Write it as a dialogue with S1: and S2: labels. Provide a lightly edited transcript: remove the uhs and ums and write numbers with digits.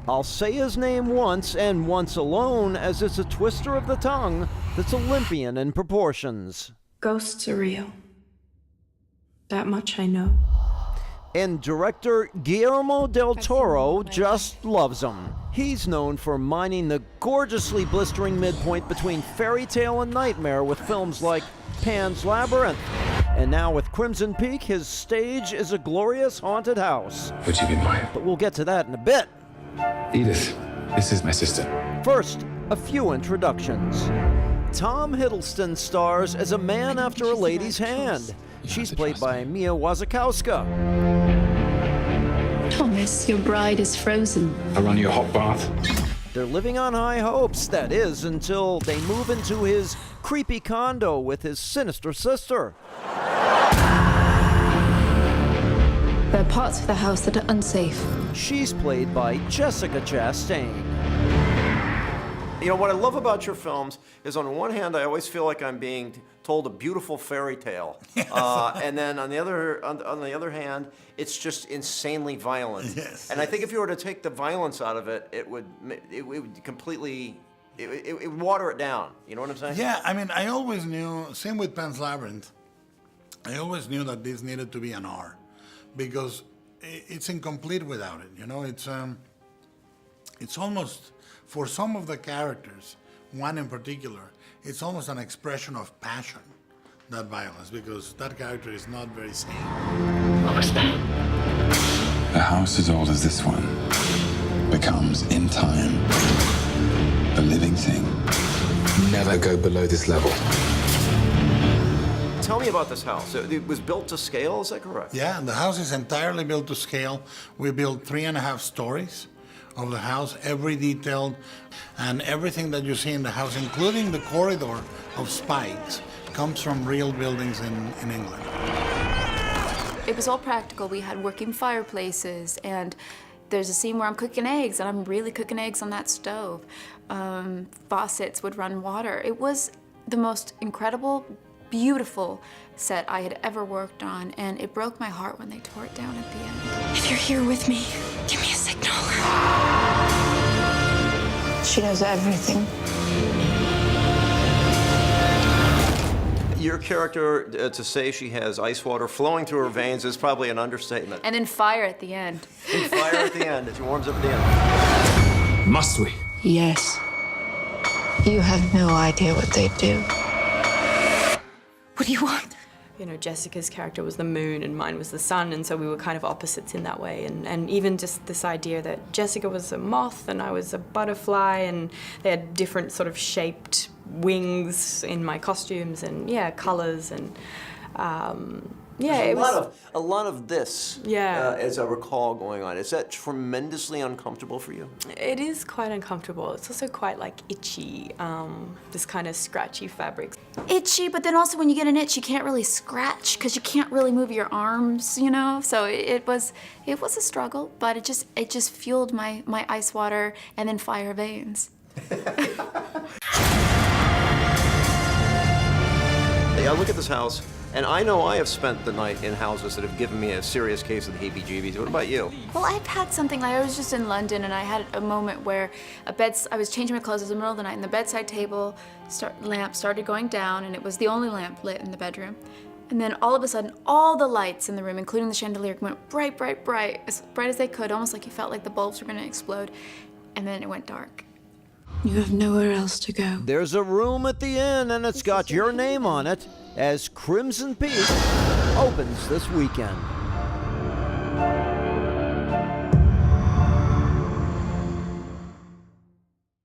S1: I'll say his name once and once alone, as it's a twister of the tongue that's Olympian in proportions.
S2: Ghosts are real. That much I know.
S1: And director Guillermo del Toro just loves him. He's known for mining the gorgeously blistering midpoint between fairy tale and nightmare with films like Pan's Labyrinth. And now with Crimson Peak, his stage is a glorious haunted house.
S3: Would you be mine?
S1: But we'll get to that in a bit.
S3: Edith, this is my sister.
S1: First, a few introductions. Tom Hiddleston stars as a man after a lady's hand. She's played by Mia Wasikowska.
S4: Thomas, your bride is frozen.
S3: I run you a hot bath.
S1: They're living on high hopes, that is, until they move into his creepy condo with his sinister sister.
S4: There are parts of the house that are unsafe.
S1: She's played by Jessica Chastain.
S5: You know, what I love about your films is, on one hand, I always feel like I'm being told a beautiful fairy tale. Yes. And then on the other hand, it's just insanely violent.
S6: Yes.
S5: And I think if you were to take the violence out of it, it would completely, it would water it down. You know what I'm saying?
S6: Yeah, I mean, I always knew, same with Pan's Labyrinth, I always knew that this needed to be an R, because it's incomplete without it. You know, it's almost, for some of the characters, one in particular, it's almost an expression of passion, that violence, because that character is not very sane.
S4: What was that?
S3: A house as old as this one becomes, in time, a living thing. Never go below this level.
S5: Tell me about this house. It was built to scale, is that correct?
S6: Yeah, the house is entirely built to scale. We built 3.5 stories of the house, every detailed, and everything that you see in the house, including the corridor of spikes, comes from real buildings in England.
S7: It was all practical. We had working fireplaces, and there's a scene where I'm cooking eggs, and I'm really cooking eggs on that stove. Faucets would run water. It was the most incredible, beautiful set I had ever worked on, and it broke my heart when they tore it down at the end.
S2: If you're here with me, give me a signal.
S4: She knows everything.
S5: Your character, to say she has ice water flowing through her veins is probably an understatement.
S7: And then fire at the end.
S5: And fire at the end, as she warms up at the end.
S3: Must we?
S4: Yes. You have no idea what they do.
S2: What do you want?
S8: You know, Jessica's character was the moon and mine was the sun, and so we were kind of opposites in that way. And even just this idea that Jessica was a moth and I was a butterfly, and they had different sort of shaped wings in my costumes, and yeah, colors, and yeah,
S5: There's a lot of this,
S8: Yeah.
S5: As I recall, going on. Is that tremendously uncomfortable for you?
S8: it is quite uncomfortable. It's also quite like itchy, this kind of scratchy fabric.
S7: Itchy, but then also when you get an itch, you can't really scratch because you can't really move your arms, you know? So it was a struggle, but it just fueled my ice water and then fire veins.
S5: I look at this house, and I know I have spent the night in houses that have given me a serious case of the heebie-jeebies. What about you?
S7: Well, I've had something, like I was just in London and I had a moment where I was changing my clothes, it was the middle of the night, and the bedside table lamp started going down, and it was the only lamp lit in the bedroom. And then all of a sudden, all the lights in the room, including the chandelier, went bright, bright, bright, as bright as they could, almost like you felt like the bulbs were gonna explode. And then it went dark.
S2: You have nowhere else to go.
S1: There's a room at the inn, and it's got your name on it, as Crimson Peak opens this weekend.